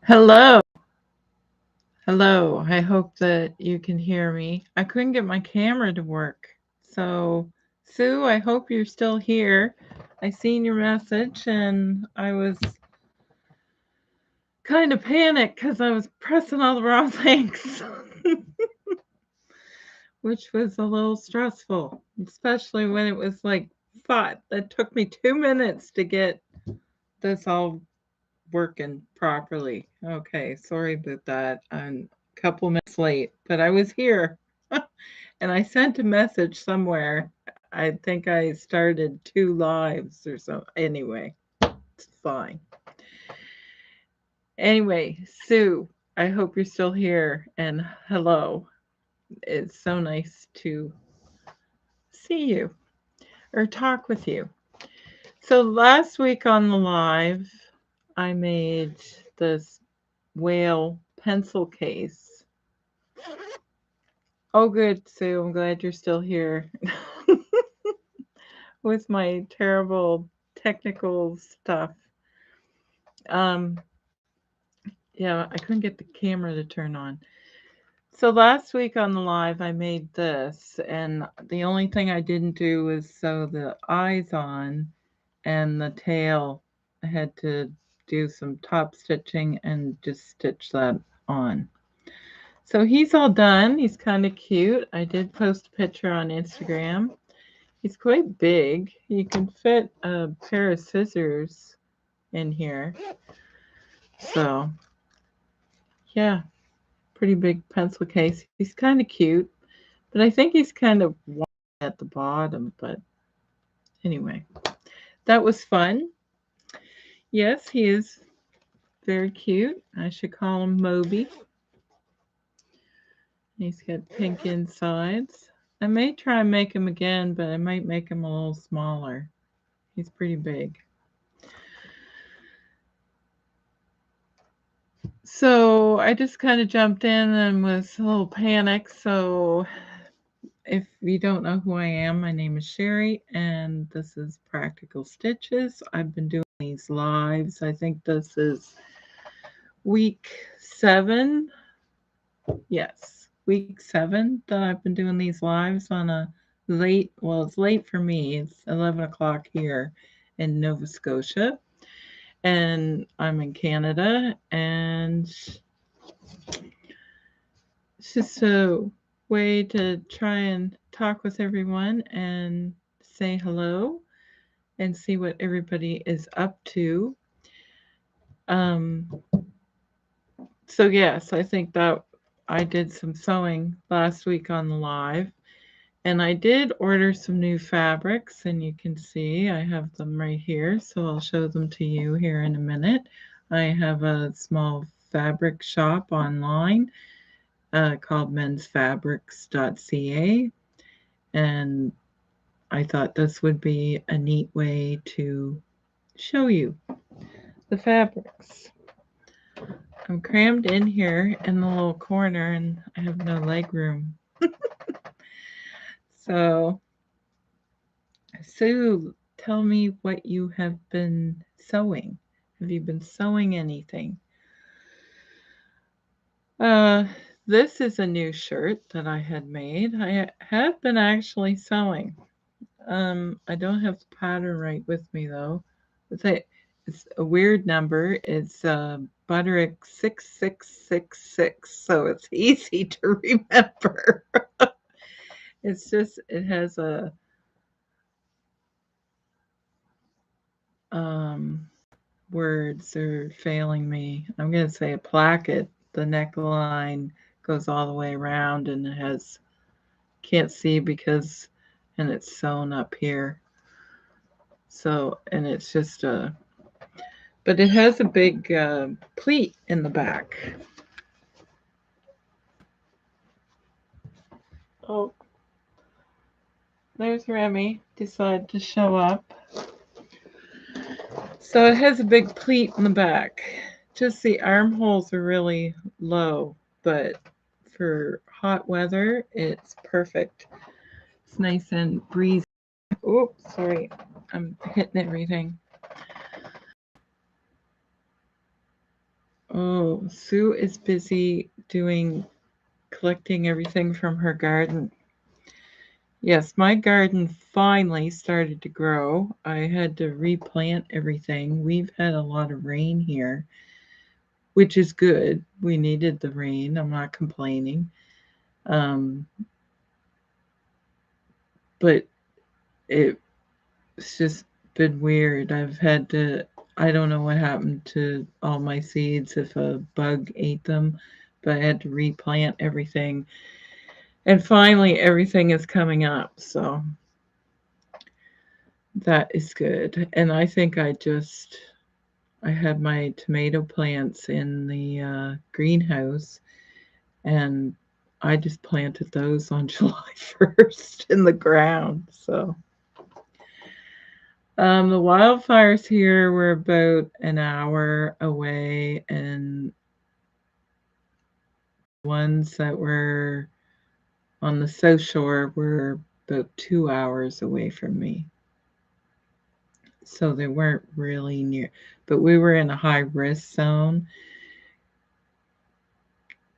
Hello. Hello. I hope that you can hear me. I couldn't get my camera to work. So, Sue, I hope you're still here. I seen your message and I was kind of panicked because I was pressing all the wrong things, which was a little stressful, especially when it was like five. That took me 2 minutes to get this all working properly. Okay, sorry about that. I'm a couple minutes late, but I was here. And I sent a message somewhere. I think I started 2 lives or so. Anyway, it's fine. Anyway, Sue, I hope you're still here and hello. It's so nice to see you or talk with you. So last week on the live, I made this whale pencil case. Oh, good, Sue. I'm glad you're still here with my terrible technical stuff. Um, yeah, I couldn't get the camera to turn on. So last week on the live, I made this, and the only thing I didn't do was sew the eyes on and the tail. I had to do some top stitching and just stitch that on. So he's all done. He's kind of cute. I did post a picture on Instagram. He's quite big. You can fit a pair of scissors in here. So, yeah, pretty big pencil case. He's kind of cute, but I think he's kind of wide at the bottom. But anyway, that was fun. Yes, he is very cute. I should call him Moby. He's got pink insides. I may try and make him again, but I might make him a little smaller. He's pretty big. So I just kind of jumped in and was a little panicked. So if you don't know who I am, my name is Sherry, and this is Practical Stitches. I've been doing these lives. I think this is week 7. Yes, week 7 that I've been doing these lives on a late, well, it's late for me. It's 11 o'clock here in Nova Scotia, and I'm in Canada, and it's just a way to try and talk with everyone and say hello and see what everybody is up to. Um, so yes, I think that I did some sewing last week on the live, and I did order some new fabrics, and you can see I have them right here, so I'll show them to you here in a minute. I have a small fabric shop online called menzfabrics.ca, and I thought this would be a neat way to show you the fabrics. I'm crammed in here in the little corner and I have no leg room. So, Sue, tell me what you have been sewing. Have you been sewing anything? Uh, this is a new shirt that I had made. I have been actually sewing. I don't have the pattern right with me though. It's a weird number. It's Butterick 6666, so it's easy to remember. It's just it has a um words are failing me. I'm gonna say a placket. The neckline goes all the way around and it has can't see because and it's sewn up here. So and it's just a but it has a big pleat in the back. Oh, there's Remy decided to show up. So it has a big pleat in the back. Just the armholes are really low, but for hot weather, it's perfect. It's nice and breezy. Oh, sorry, I'm hitting everything. Oh, Sue is busy collecting everything from her garden. Yes, my garden finally started to grow. I had to replant everything. We've had a lot of rain here, which is good. We needed the rain. I'm not complaining. Um, but it's just been weird. I don't know what happened to all my seeds, if a bug ate them, but I had to replant everything. And finally, everything is coming up. So that is good. And I think I had my tomato plants in the greenhouse, and I just planted those on July 1st in the ground. So the wildfires here were about an hour away, and ones that were on the South Shore were about 2 hours away from me. So they weren't really near, but we were in a high risk zone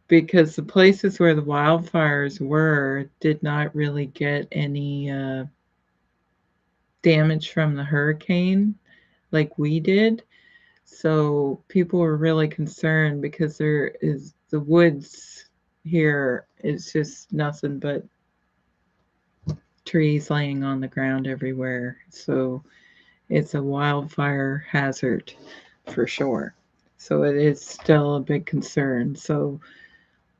because the places where the wildfires were did not really get any damage from the hurricane like we did. So people were really concerned because the woods here is just nothing but trees laying on the ground everywhere. So it's a wildfire hazard for sure. So it is still a big concern. So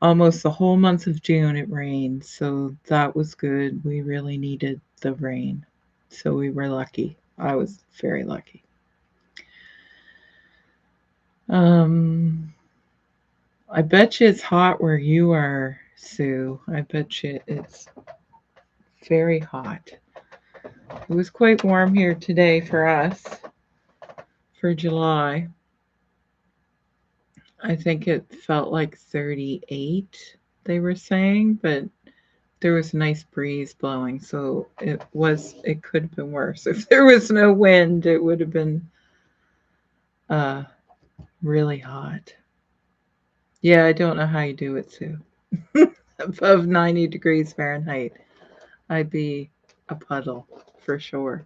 almost the whole month of June it rained. So that was good. We really needed the rain. So we were lucky. I was very lucky. I bet you it's hot where you are, Sue. I bet you it's very hot. It was quite warm here today for us for July. I think it felt like 38, they were saying, but there was a nice breeze blowing, so it could have been worse. If there was no wind, it would have been uh really hot. Yeah, I don't know how you do it, Sue. Above 90 degrees Fahrenheit, I'd be a puddle for sure.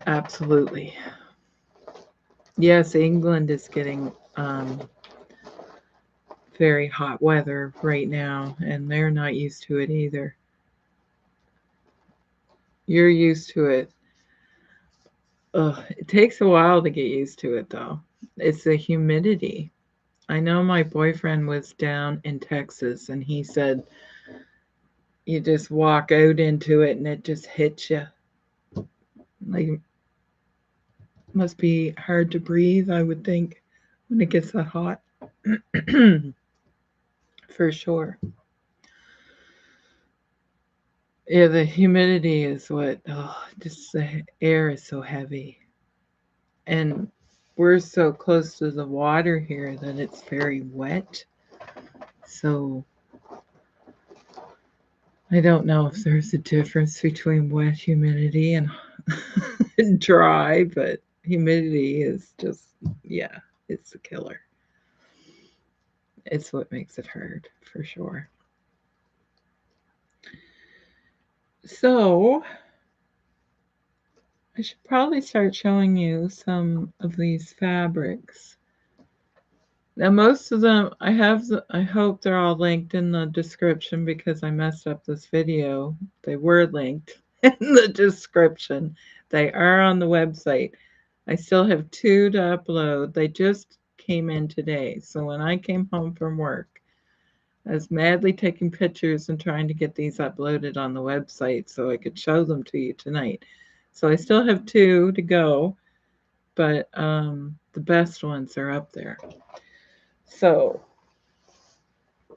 Absolutely. Yes, England is getting very hot weather right now, and they're not used to it either. You're used to it. Ugh, it takes a while to get used to it, though. It's the humidity. I know my boyfriend was down in Texas, and he said you just walk out into it and it just hits you. Like, must be hard to breathe, I would think, when it gets that hot. For sure. Yeah, the humidity is just the air is so heavy. And we're so close to the water here that it's very wet. So I don't know if there's a difference between wet humidity and dry, but humidity is just, yeah, it's a killer. It's what makes it hard for sure. So I should probably start showing you some of these fabrics. Now, most of them, I hope they're all linked in the description because I messed up this video. They were linked in the description. They are on the website. I still have 2 to upload. They just came in today. So when I came home from work, I was madly taking pictures and trying to get these uploaded on the website so I could show them to you tonight. So I still have 2 to go, but the best ones are up there. So, a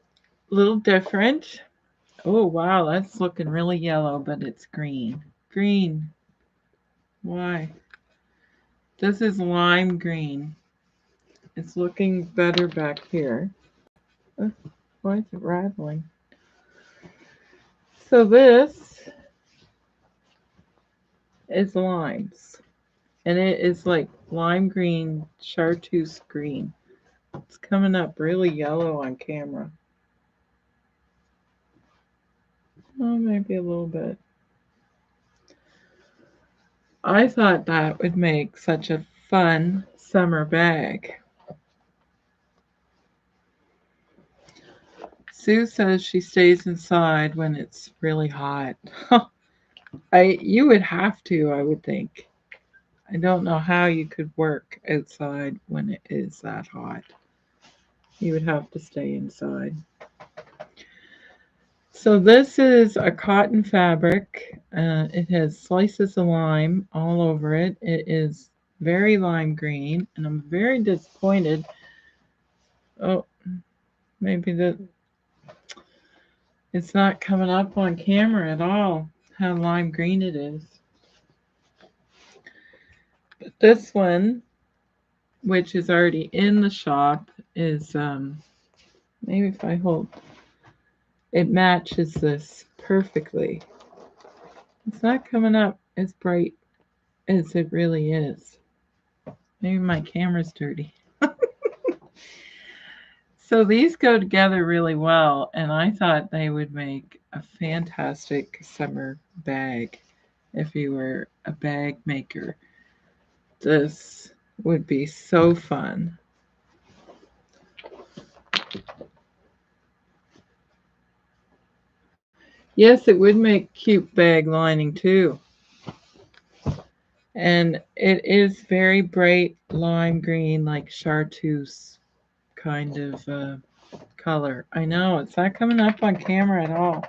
little different. Oh, wow, that's looking really yellow, but it's green. Green. Why? This is lime green. It's looking better back here. Why is it rattling? So this is limes. And it is like lime green, chartreuse green. It's coming up really yellow on camera. Oh, maybe a little bit. I thought that would make such a fun summer bag. Sue says she stays inside when it's really hot. You would have to, I would think. I don't know how you could work outside when it is that hot. You would have to stay inside. So this is a cotton fabric. It has slices of lime all over it. It is very lime green, and I'm very disappointed. Oh, maybe it's not coming up on camera at all how lime green it is. But this one, which is already in the shop, is maybe if I hold, it matches this perfectly. It's not coming up as bright as it really is. Maybe my camera's dirty. So these go together really well, and I thought they would make a fantastic summer bag. If you were a bag maker, this would be so fun. Yes, it would make cute bag lining too. And it is very bright lime green, like chartreuse kind of color. I know, it's not coming up on camera at all.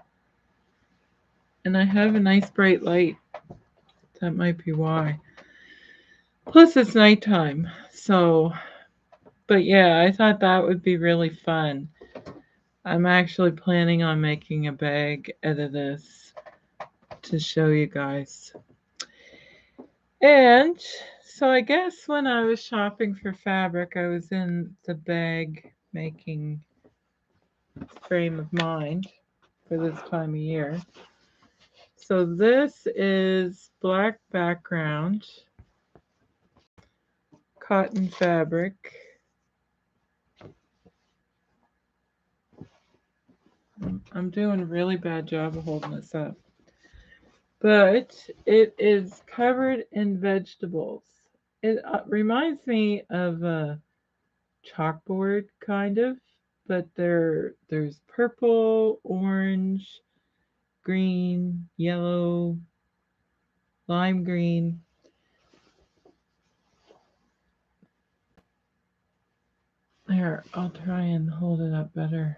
And I have a nice bright light. That might be why. Plus, it's nighttime. So, but yeah, I thought that would be really fun. I'm actually planning on making a bag out of this to show you guys. And so I guess when I was shopping for fabric, I was in the bag making frame of mind for this time of year. So this is black background, cotton fabric. I'm doing a really bad job of holding this up. But it is covered in vegetables. It reminds me of a chalkboard kind of, but there's purple, orange, green, yellow, lime green. There, I'll try and hold it up better.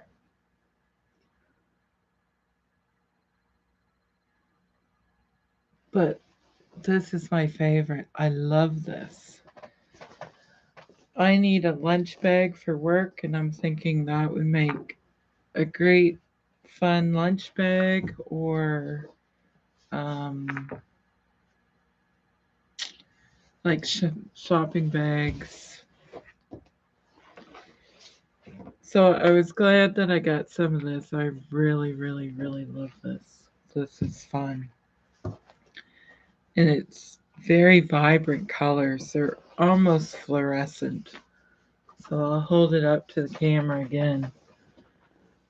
But this is my favorite. I love this. I need a lunch bag for work, and I'm thinking that would make a great fun lunch bag, or like shopping bags. So I was glad that I got some of this. I really, really, really love this. This is fun. And it's very vibrant colors. They're almost fluorescent. So I'll hold it up to the camera again.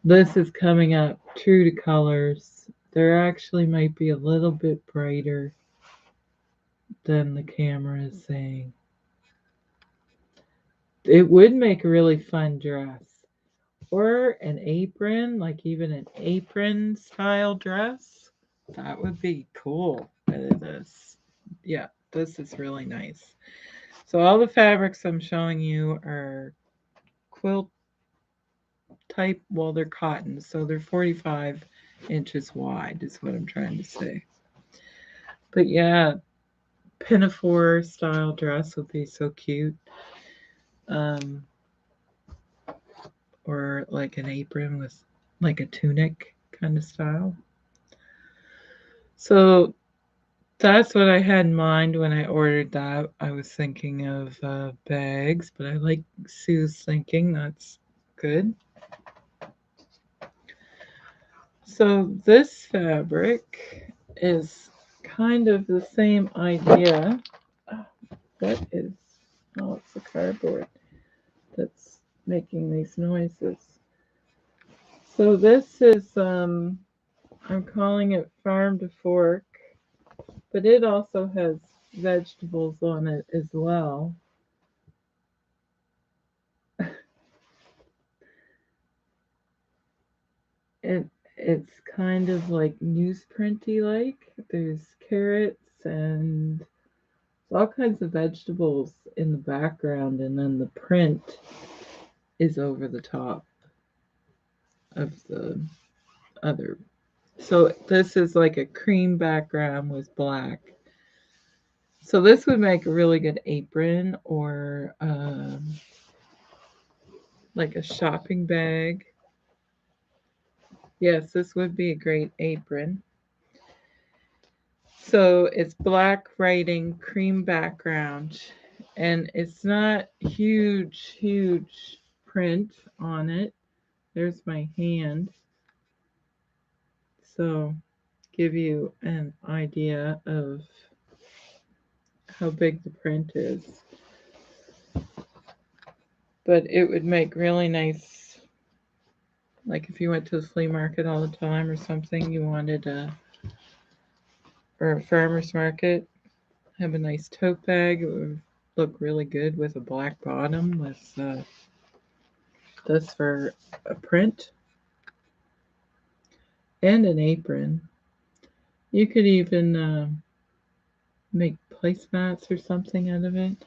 This is coming up true to colors. There actually might be a little bit brighter than the camera is saying. It would make a really fun dress. Or an apron, like even an apron style dress. That would be cool. This, yeah, this is really nice. So all the fabrics I'm showing you are quilt type. Well, they're cotton, so they're 45 inches wide is what I'm trying to say. But yeah, pinafore style dress would be so cute. Um, or like an apron with like a tunic kind of style. So that's what I had in mind when I ordered that. I was thinking of bags, but I like Sue's thinking. That's good. So this fabric is kind of the same idea. What is, oh, it's the cardboard that's making these noises. So this is, I'm calling it Farm to Fork, but it also has vegetables on it as well. And it's kind of like newsprinty like. There's carrots and all kinds of vegetables in the background, and then the print is over the top of the other. So this is like a cream background with black. So this would make a really good apron or like a shopping bag. Yes, this would be a great apron. So it's black writing, cream background, and it's not huge print on it. There's my hand. So give you an idea of how big the print is. But it would make really nice, like if you went to the flea market all the time or something, you wanted or a farmer's market, have a nice tote bag. It would look really good with a black bottom with this for a print and an apron. You could even make placemats or something out of it.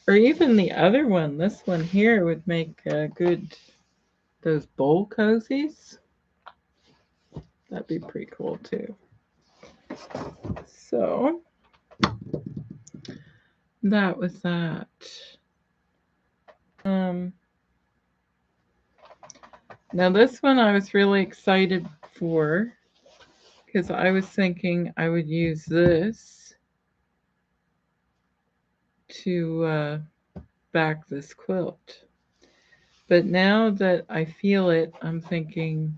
Or even the other one, this one here would make good, those bowl cozies. That'd be pretty cool too. So that was that. Um, Now this one I was really excited for because I was thinking I would use this to back this quilt. But now that I feel it, I'm thinking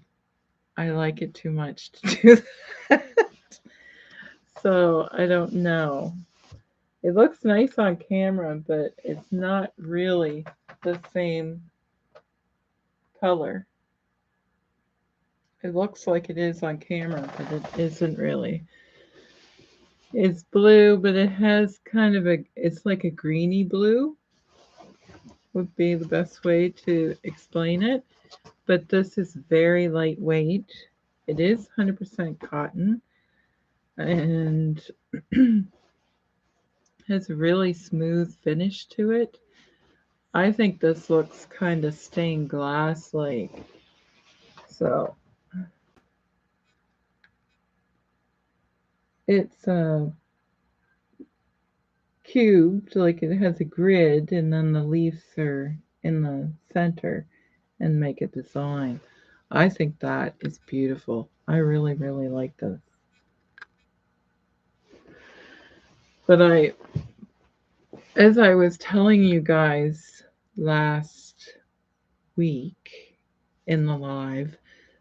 I like it too much to do that. So I don't know. It looks nice on camera, but it's not really the same color. It looks like it is on camera, but it isn't really. It's blue, but it has kind of it's like a greeny blue, would be the best way to explain it. But this is very lightweight. It is 100% cotton and has a really smooth finish to it. I think this looks kind of stained glass like. So it's cubed, like it has a grid, and then the leaves are in the center and make a design. I think that is beautiful. I really like this. But as I was telling you guys last week in the live,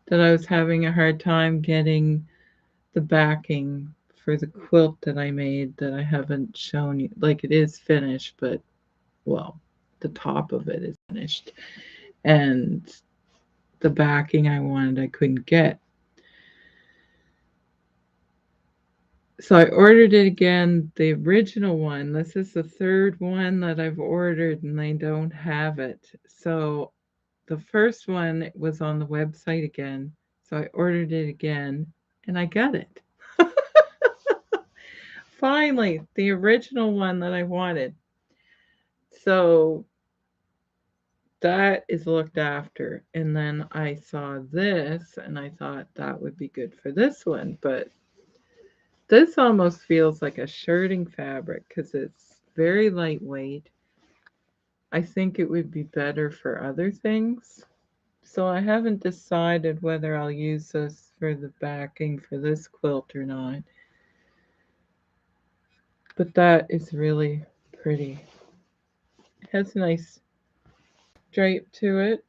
that I was having a hard time getting the backing for the quilt that I made that I haven't shown you. Like it is finished, but well, the top of it is finished. And the backing I wanted, I couldn't get. So I ordered it again, the original one. This is the third one that I've ordered and they don't have it. So the first one was on the website again. So I ordered it again and I got it. Finally, the original one that I wanted. So that is looked after. And then I saw this and I thought that would be good for this one. But this almost feels like a shirting fabric because it's very lightweight. I think it would be better for other things. So I haven't decided whether I'll use this for the backing for this quilt or not. But that is really pretty. It has a nice drape to it.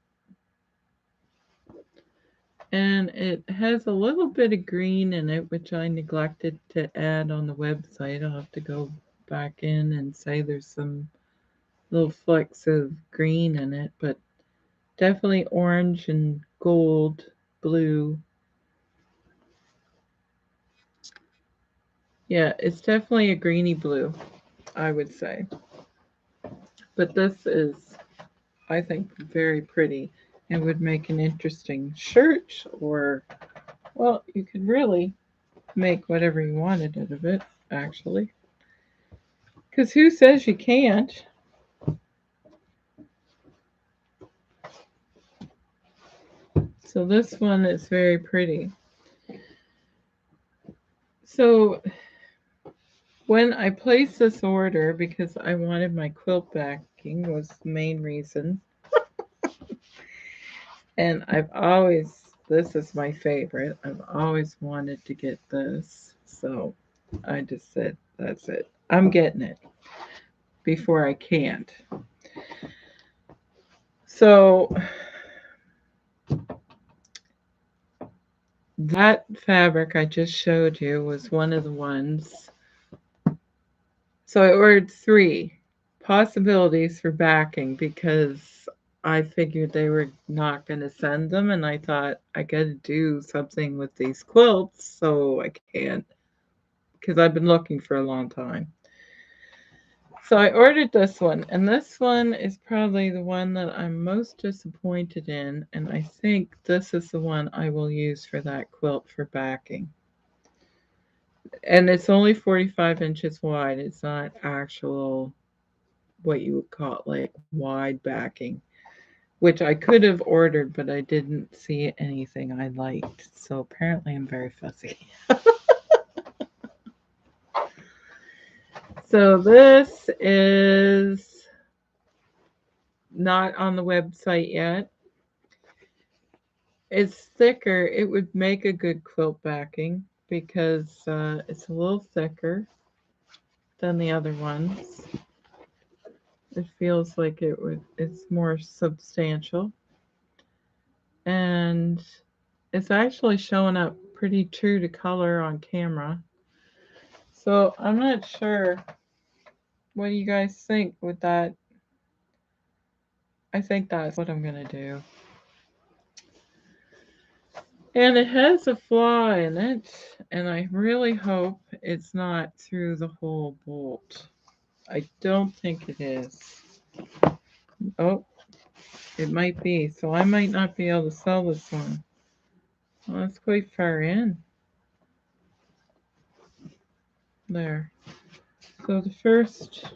And it has a little bit of green in it, which I neglected to add on the website. I'll have to go back in and say there's some little flecks of green in it, but definitely orange and gold, blue. Yeah, it's definitely a greeny blue, I would say. But this is, I think, very pretty and would make an interesting shirt, or, well, you could really make whatever you wanted out of it, actually. Because who says you can't? So this one is very pretty. So when I placed this order, because I wanted my quilt backing, was the main reason. And I've always, this is my favorite. I've always wanted to get this. So I just said, that's it. I'm getting it before I can't. So that fabric I just showed you was one of the ones. So I ordered 3 possibilities for backing because I figured they were not going to send them, and I thought I got to do something with these quilts, so I can't, because I've been looking for a long time. So I ordered this one, and this one is probably the one that I'm most disappointed in, and I think this is the one I will use for that quilt for backing. And it's only 45 inches wide. It's not actual, what you would call it, like wide backing, which I could have ordered, but I didn't see anything I liked. So apparently I'm very fussy. So this is not on the website yet. It's thicker. It would make a good quilt backing because it's a little thicker than the other ones. It feels like it's more substantial. And it's actually showing up pretty true to color on camera. So I'm not sure. What do you guys think with that? I think that's what I'm going to do. And it has a flaw in it, and I really hope it's not through the whole bolt. I don't think it is. Oh, it might be. So I might not be able to sell this one. Well, that's quite far in. There. So the first,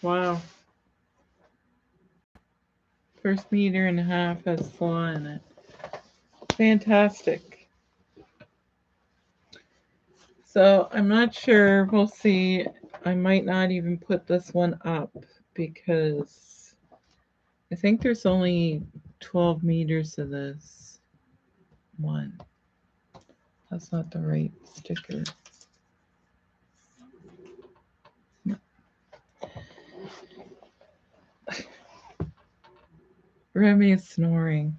wow, first meter and a half has flaw in it. Fantastic. So I'm not sure. We'll see. I might not even put this one up because I think there's only 12 meters of this one. That's not the right sticker. No. Remy is snoring.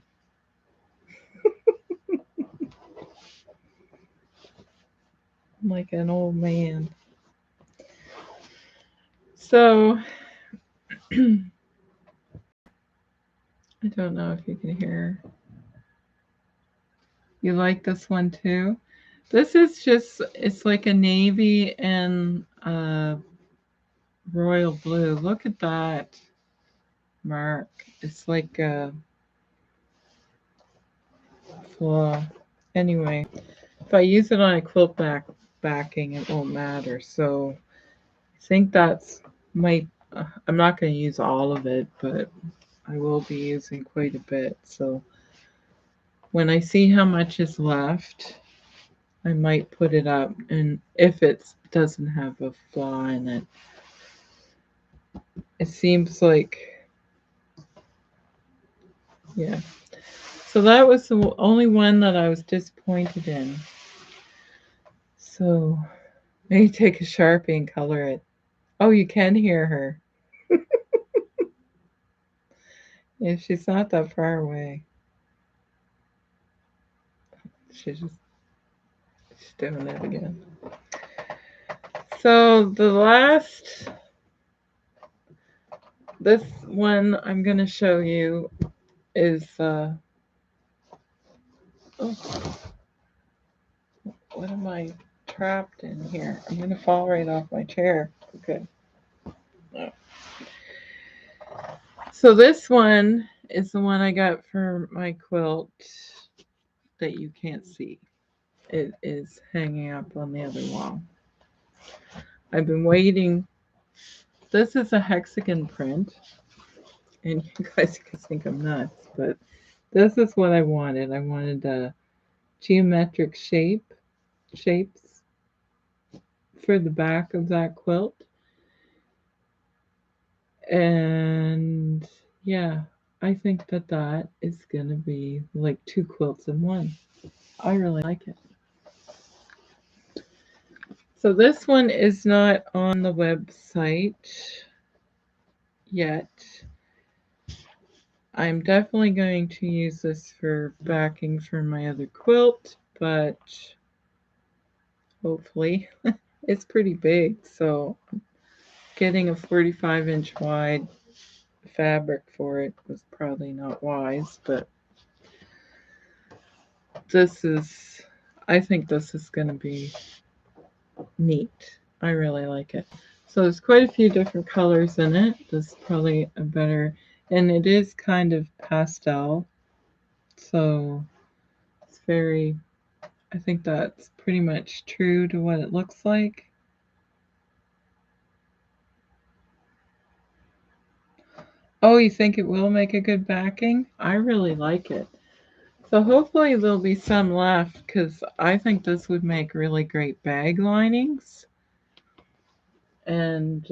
Like an old man. So I don't know if you can hear. You like this one too? This is just, it's like a navy and royal blue. Look at that mark. It's like a flaw. Anyway, if I use it on a quilt backing, it won't matter. So I think that's might. I'm not going to use all of it, but I will be using quite a bit. So when I see how much is left, I might put it up, and if it doesn't have a flaw in it, it seems like, yeah. So that was the only one that I was disappointed in. So maybe take a Sharpie and color it. Oh, you can hear her. Yeah, she's not that far away. She's doing it again. So this one I'm going to show you is, oh, what am I trapped in here? I'm going to fall right off my chair. Okay. Oh. So this one is the one I got for my quilt that you can't see. It is hanging up on the other wall. I've been waiting. This is a hexagon print, and you guys can think I'm nuts, but this is what I wanted. I wanted a geometric shapes for the back of that quilt. And yeah, I think that is going to be like two quilts in one. I really like it. So this one is not on the website yet. I'm definitely going to use this for backing for my other quilt, but hopefully it's pretty big, so getting a 45-inch wide fabric for it was probably not wise, but I think this is going to be neat. I really like it. So there's quite a few different colors in it. This is probably a better, and it is kind of pastel, so it's very, I think that's pretty much true to what it looks like. Oh, you think it will make a good backing? I really like it. So hopefully there'll be some left, because I think this would make really great bag linings. And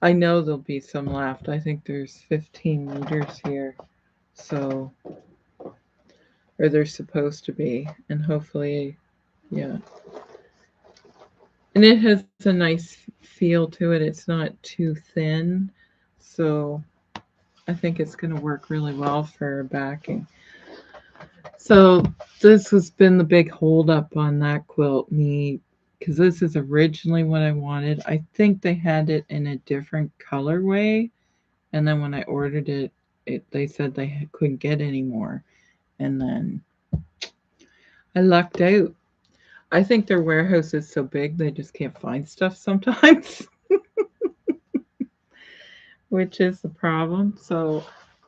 I know there'll be some left. I think there's 15 meters here. So, or there's supposed to be. And hopefully, yeah. And it has a nice feel to it. It's not too thin. So I think it's going to work really well for backing. So this has been the big holdup on that quilt, because this is originally what I wanted. I think they had it in a different colorway, and then when I ordered it, they said they couldn't get any more, and then I lucked out. I think their warehouse is so big they just can't find stuff sometimes, which is the problem. So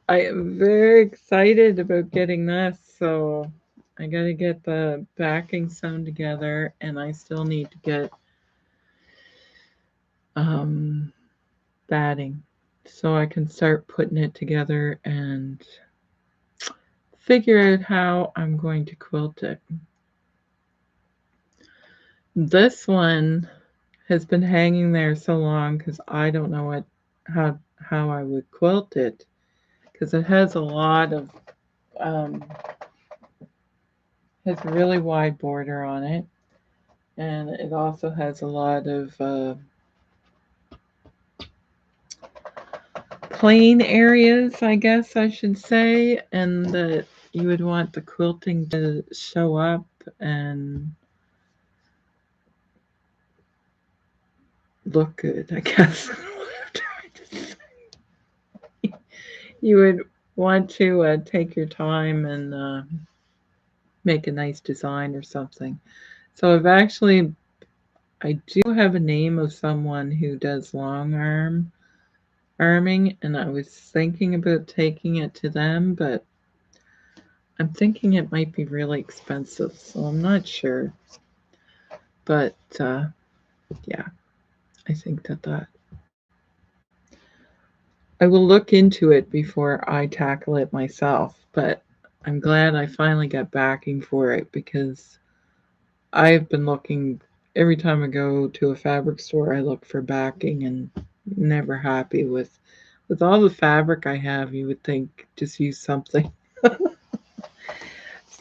I am very excited about getting this. So I got to get the backing sewn together, and I still need to get batting so I can start putting it together and figure out how I'm going to quilt it. This one has been hanging there so long because I don't know how I would quilt it, because it has a lot of has a really wide border on it, and it also has a lot of plain areas, I guess I should say, and that you would want the quilting to show up and look good, I guess. You would want to take your time and make a nice design or something. So I do have a name of someone who does long arming, and I was thinking about taking it to them, but I'm thinking it might be really expensive, so I'm not sure. But yeah, I think that I will look into it before I tackle it myself. But I'm glad I finally got backing for it, because I've been looking every time I go to a fabric store. I look for backing and never happy with all the fabric I have. You would think just use something.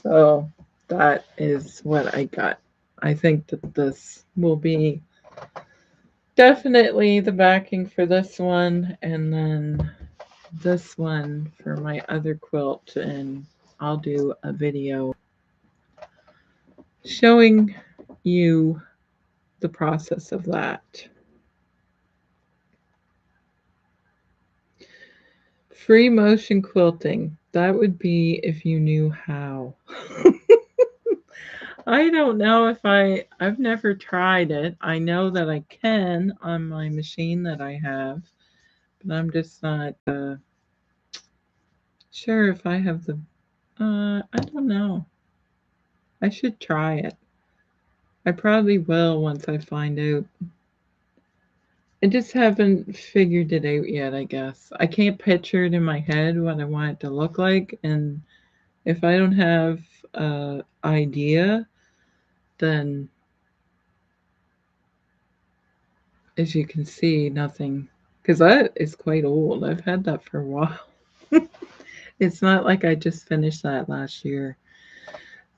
So that is what I got. I think that this will be definitely the backing for this one, and then this one for my other quilt, and I'll do a video showing you the process of that. Free motion quilting. That would be if you knew how. I don't know if I've never tried it. I know that I can on my machine that I have, but I'm just not sure if I have the I don't know. I should try it. I probably will once I find out. I just haven't figured it out yet, I guess. I can't picture it in my head what I want it to look like, and if I don't have a idea, then as you can see, nothing, because that is quite old. I've had that for a while. It's not like I just finished that last year.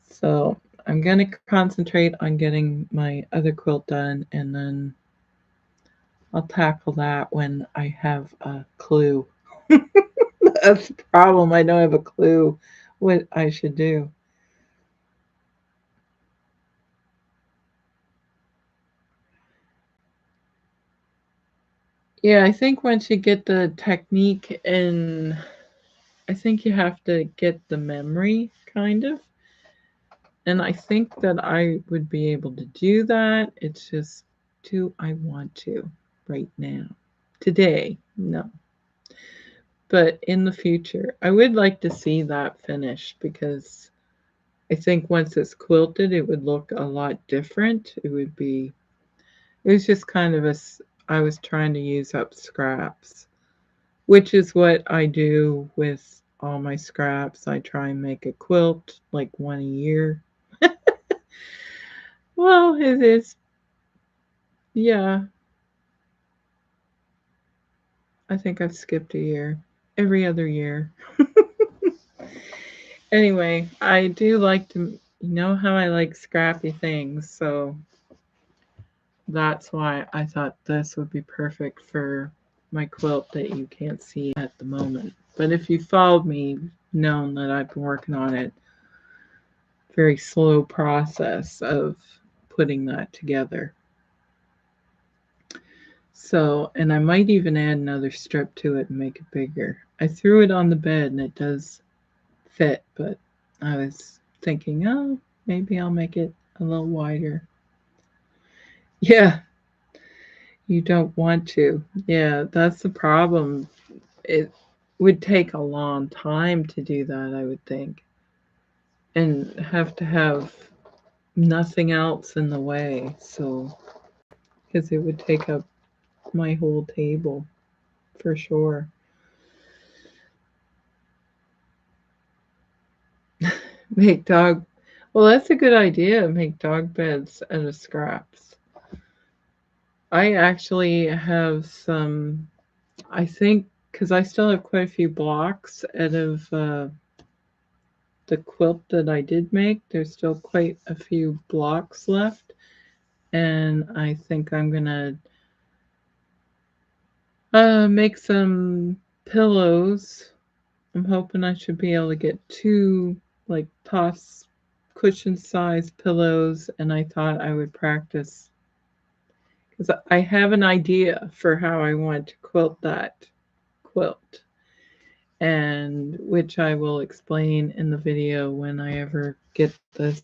So I'm going to concentrate on getting my other quilt done, and then I'll tackle that when I have a clue. That's the problem. I don't have a clue what I should do. Yeah, I think once you get the technique in, I think you have to get the memory kind of. And I think that I would be able to do that. It's just, do I want to right now? Today, no. But in the future, I would like to see that finished because I think once it's quilted, it would look a lot different. It was just kind of I was trying to use up scraps, which is what I do with all my scraps. I try and make a quilt like one a year. Well, it is, yeah, I think I've skipped a year. Every other year. Anyway, I do like to, you know how I like scrappy things, so that's why I thought this would be perfect for my quilt that you can't see at the moment. But if you followed me, known that I've been working on it, very slow process of putting that together. So, and I might even add another strip to it and make it bigger. I threw it on the bed and it does fit, but I was thinking, oh, maybe I'll make it a little wider. Yeah, you don't want to. Yeah, that's the problem. It would take a long time to do that, I would think, and have to have nothing else in the way. So, because it would take up my whole table for sure. Make dog, well, that's a good idea. Make dog beds out of scraps. I actually have some, I think, because I still have quite a few blocks out of the quilt that I did make. There's still quite a few blocks left. And I think I'm going to make some pillows. I'm hoping I should be able to get two, like, toss cushion size pillows. And I thought I would practice because I have an idea for how I want to quilt that quilt, and which I will explain in the video when I ever get this.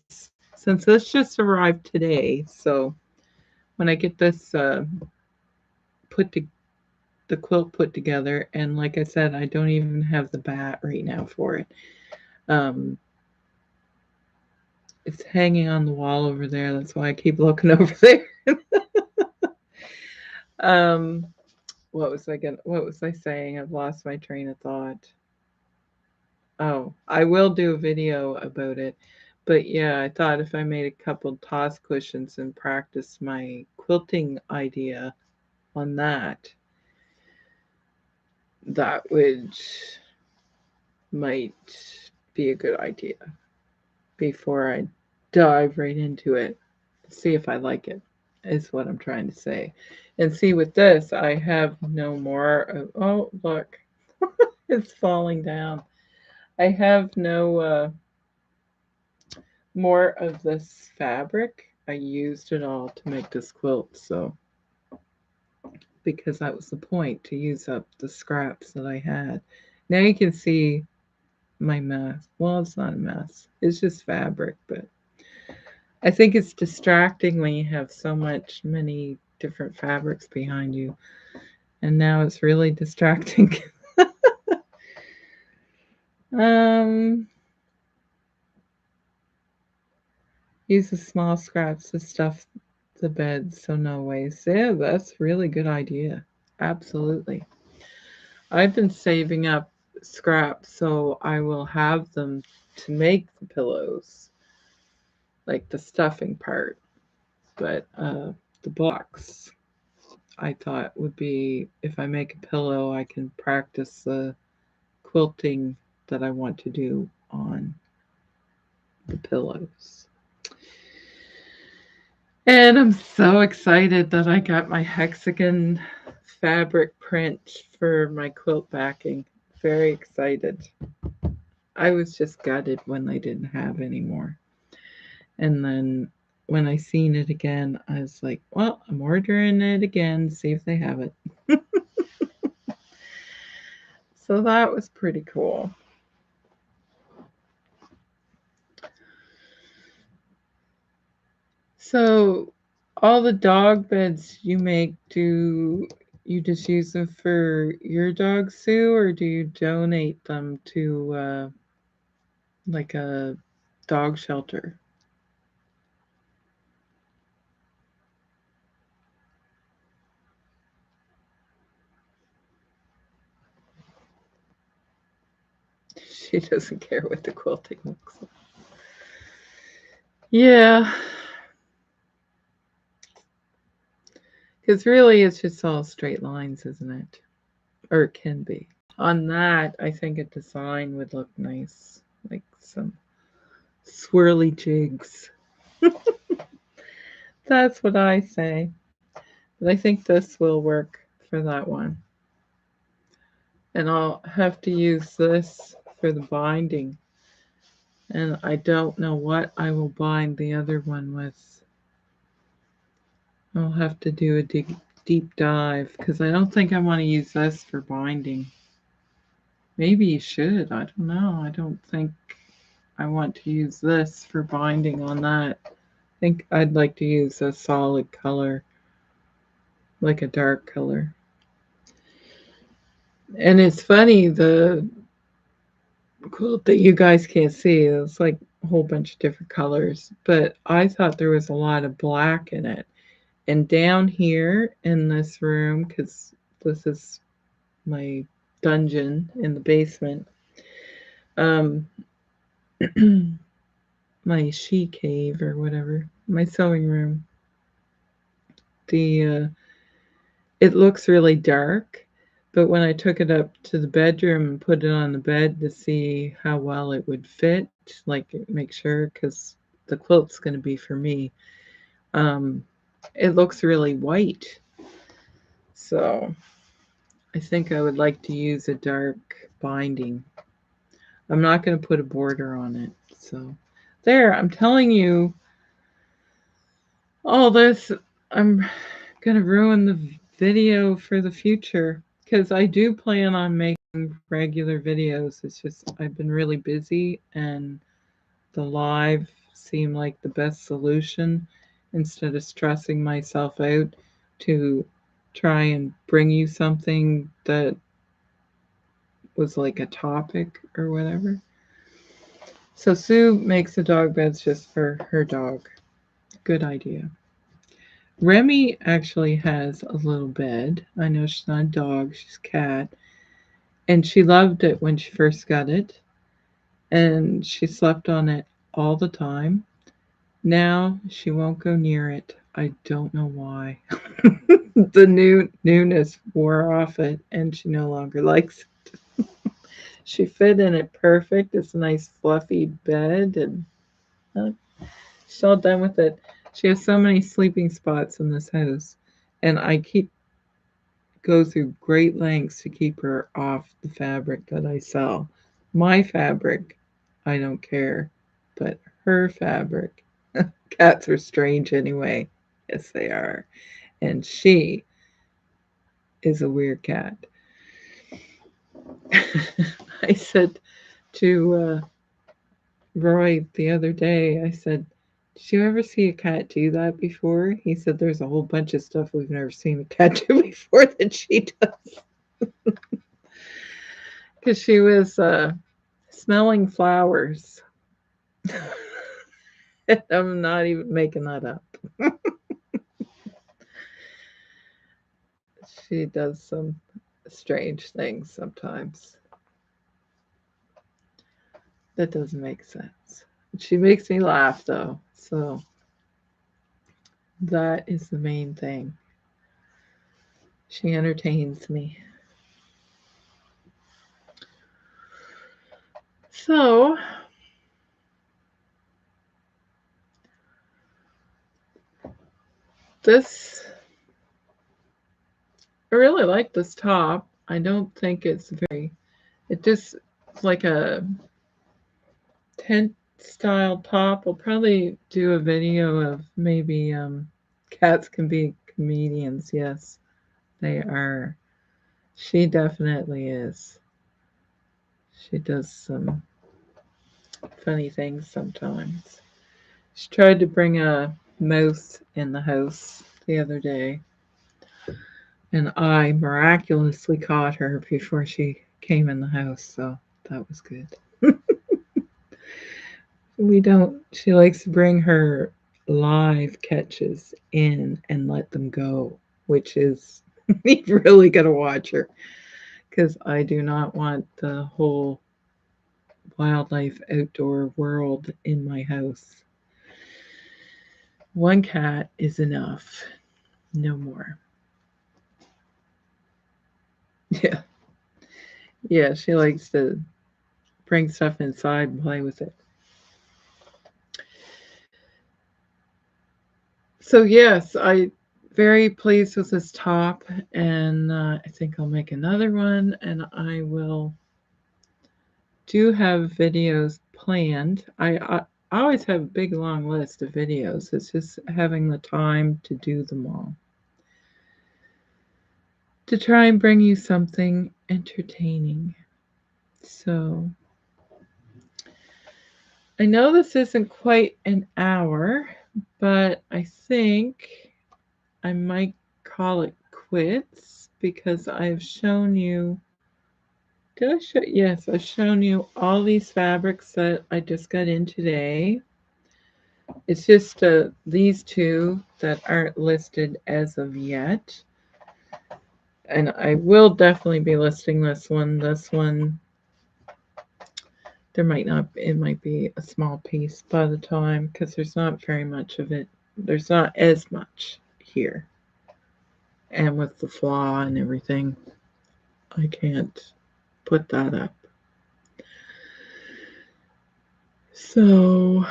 Since this just arrived today, so when I get this put to, the quilt put together, and like I said, I don't even have the bat right now for it. Um, it's hanging on the wall over there. That's why I keep looking over there. um, what was I saying? I've lost my train of thought. Oh, I will do a video about it. But yeah, I thought if I made a couple toss cushions and practice my quilting idea on that, that would might be a good idea before I dive right into it. See if I like it, is what I'm trying to say. And see, with this, I have no more of, oh, look, it's falling down. I have no more of this fabric. I used it all to make this quilt, so because that was the point, to use up the scraps that I had. Now you can see my mess. Well, it's not a mess. It's just fabric, but I think it's distracting when you have so many different fabrics behind you. And now it's really distracting. um Use the small scraps to stuff the bed so no waste. Yeah, that's really good idea. Absolutely. I've been saving up scraps so I will have them to make the pillows, like the stuffing part. But the box, I thought would be, if I make a pillow, I can practice the quilting that I want to do on the pillows. And I'm so excited that I got my hexagon fabric print for my quilt backing. Very excited. I was just gutted when they didn't have any more. And then when I seen it again, I was like, well, I'm ordering it again, see if they have it. So that was pretty cool. So all the dog beds you make, do you just use them for your dog, Sue, or do you donate them to like a dog shelter? She doesn't care what the quilting looks like. Yeah, because really it's just all straight lines, isn't it? Or it can be. On that, I think a design would look nice, like some swirly jigs. That's what I say. But I think this will work for that one. And I'll have to use this for the binding. And I don't know what I will bind the other one with. I'll have to do a deep dive because I don't think I want to use this for binding. Maybe you should. I don't know. I don't think I want to use this for binding on that. I think I'd like to use a solid color, like a dark color. And it's funny, the quilt that you guys can't see, it's like a whole bunch of different colors, but I thought there was a lot of black in it. And down here in this room, because this is my dungeon in the basement, um, my she cave or whatever, my sewing room, the it looks really dark, but when I took it up to the bedroom and put it on the bed to see how well it would fit, like make sure, because the quilt's going to be for me, um, it looks really white. So I think I would like to use a dark binding. I'm not going to put a border on it. So there, I'm telling you all this. I'm going to ruin the video for the future because I do plan on making regular videos. It's just I've been really busy and the live seemed like the best solution instead of stressing myself out to try and bring you something that was like a topic or whatever. So Sue makes the dog beds just for her dog. Good idea. Remy actually has a little bed. I know she's not a dog, she's a cat. And she loved it when she first got it. And she slept on it all the time. Now she won't go near it. I don't know why. The newness wore off it and she no longer likes it. She fit in it perfect. It's a nice fluffy bed and uh, she's all done with it. She has so many sleeping spots in this house, and I keep go through great lengths to keep her off the fabric that I sell. My fabric, I don't care, but her fabric, Cats are strange anyway. Yes, they are. And she is a weird cat. I said to Roy the other day, I said, did you ever see a cat do that before? He said, there's a whole bunch of stuff we've never seen a cat do before that she does. Because she was smelling flowers. I'm not even making that up. She does some strange things sometimes. That doesn't make sense. She makes me laugh though, so that is the main thing. She entertains me. So, this, I really like this top. I don't think it's very, it just, it's like a tent style top. I'll probably do a video of maybe cats can be comedians. Yes, they are. She definitely is. She does some funny things sometimes. She tried to bring a mouse in the house the other day, and I miraculously caught her before she came in the house, so that was good. We don't, she likes to bring her live catches in and let them go, which is, you really got to watch her because I do not want the whole wildlife outdoor world in my house. One cat is enough, no more. Yeah, yeah, she likes to bring stuff inside and play with it. So yes, I very pleased with this top, and I think I'll make another one, and I will do have videos planned. I always have a big long list of videos. It's just having the time to do them all. To try and bring you something entertaining. So I know this isn't quite an hour, but I think I might call it quits because I've shown you. Did I show? Yes, I've shown you all these fabrics that I just got in today. It's just these two that aren't listed as of yet. And I will definitely be listing this one. This one, there might not, it might be a small piece by the time because there's not very much of it. There's not as much here. And with the flaw and everything, I can't put that up. So,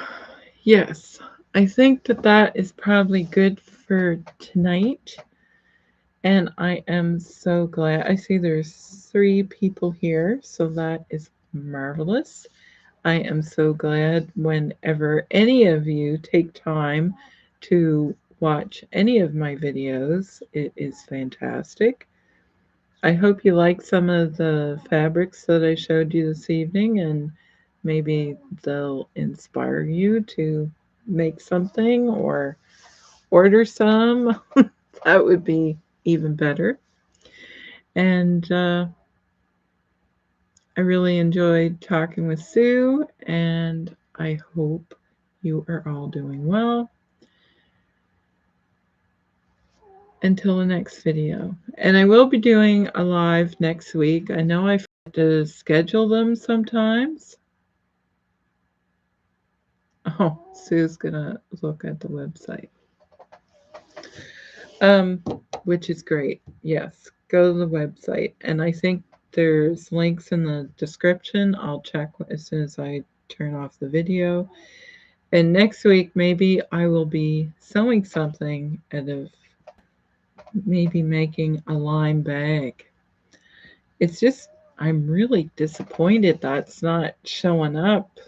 yes, I think that that is probably good for tonight. And I am so glad. I see there's 3 people here, so that is marvelous. I am so glad whenever any of you take time to watch any of my videos. It is fantastic. I hope you like some of the fabrics that I showed you this evening, and maybe they'll inspire you to make something or order some. That would be even better. And I really enjoyed talking with Sue, and I hope you are all doing well. Until the next video. And I will be doing a live next week. I know I forget to schedule them sometimes. Oh, Sue's gonna look at the website. Which is great. Yes, go to the website. And I think there's links in the description. I'll check as soon as I turn off the video. And next week, maybe I will be sewing something out of maybe making a lime bag. It's just, I'm really disappointed that's not showing up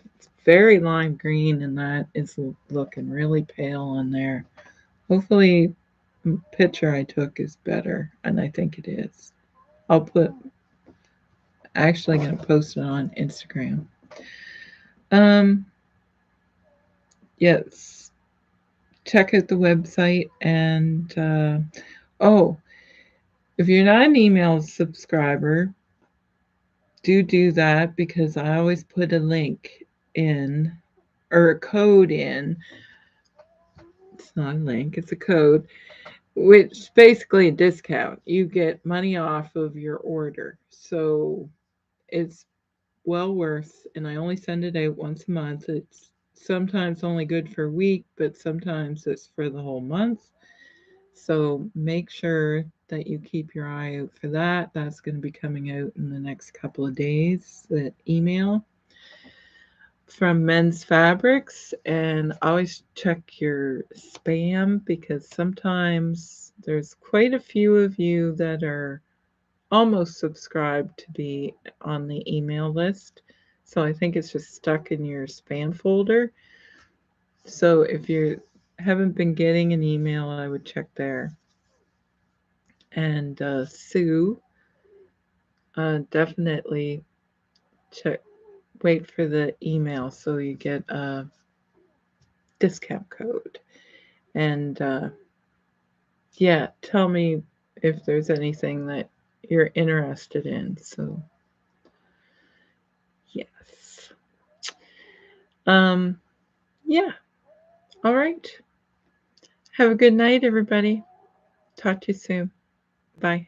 very lime green, and that is looking really pale on there. Hopefully, picture I took is better, and I think it is. I'll put. Actually, gonna post it on Instagram. Um, yes, check out the website and oh, if you're not an email subscriber, do that because I always put a link in or a code in. It's not a link, it's a code, which basically a discount. You get money off of your order. So it's well worth, and I only send it out once a month. It's sometimes only good for a week, but sometimes it's for the whole month. So make sure that you keep your eye out for that. That's going to be coming out in the next couple of days. That email from Men's Fabrics, and always check your spam because sometimes there's quite a few of you that are almost subscribed to be on the email list. So I think it's just stuck in your spam folder. So if you haven't been getting an email, I would check there. And Sue, definitely check. Wait for the email so you get a discount code. And yeah, tell me if there's anything that you're interested in. So yes. Um, yeah. All right. Have a good night, everybody. Talk to you soon. Bye.